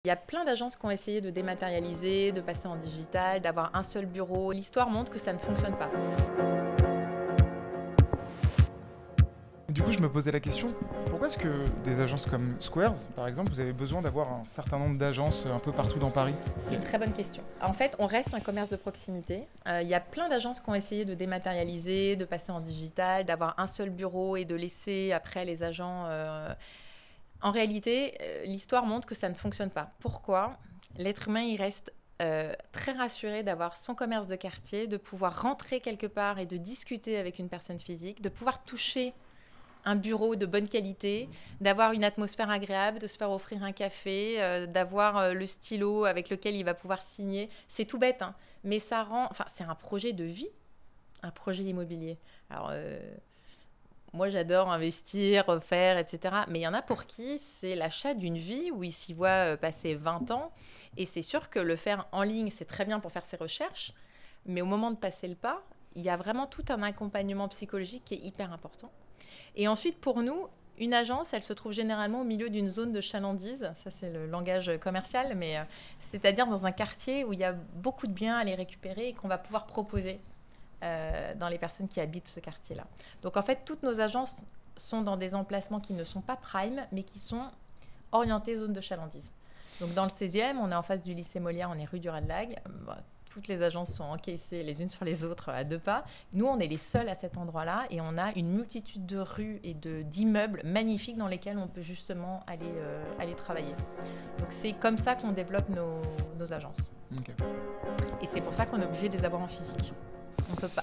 Il y a plein d'agences qui ont essayé de dématérialiser, de passer en digital, d'avoir un seul bureau. L'histoire montre que ça ne fonctionne pas. Du coup, je me posais la question, pourquoi est-ce que des agences comme Squares, par exemple, vous avez besoin d'avoir un certain nombre d'agences un peu partout dans Paris? C'est une très bonne question. En fait, on reste un commerce de proximité. Il y a plein d'agences qui ont essayé de dématérialiser, de passer en digital, d'avoir un seul bureau et de laisser après les agents... En réalité, l'histoire montre que ça ne fonctionne pas. Pourquoi? L'être humain, il reste très rassuré d'avoir son commerce de quartier, de pouvoir rentrer quelque part et de discuter avec une personne physique, de pouvoir toucher un bureau de bonne qualité, d'avoir une atmosphère agréable, de se faire offrir un café, d'avoir le stylo avec lequel il va pouvoir signer. C'est tout bête, hein, mais ça rend... Enfin, c'est un projet de vie, un projet immobilier. Alors... Moi, j'adore investir, refaire, etc. Mais il y en a pour qui c'est l'achat d'une vie où ils s'y voient passer 20 ans. Et c'est sûr que le faire en ligne, c'est très bien pour faire ses recherches. Mais au moment de passer le pas, il y a vraiment tout un accompagnement psychologique qui est hyper important. Et ensuite, pour nous, une agence, elle se trouve généralement au milieu d'une zone de chalandise. Ça, c'est le langage commercial. Mais c'est-à-dire dans un quartier où il y a beaucoup de biens à les récupérer et qu'on va pouvoir proposer dans les personnes qui habitent ce quartier-là. Donc en fait, toutes nos agences sont dans des emplacements qui ne sont pas prime, mais qui sont orientés zone de chalandise. Donc dans le 16e, on est en face du lycée Molière, on est rue du Radlag. Toutes les agences sont encaissées les unes sur les autres à 2 pas. Nous, on est les seuls à cet endroit-là et on a une multitude de rues et d'immeubles magnifiques dans lesquels on peut justement aller travailler. Donc c'est comme ça qu'on développe nos agences. Okay. Et c'est pour ça qu'on est obligé de les avoir en physique.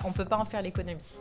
On peut pas en faire l'économie.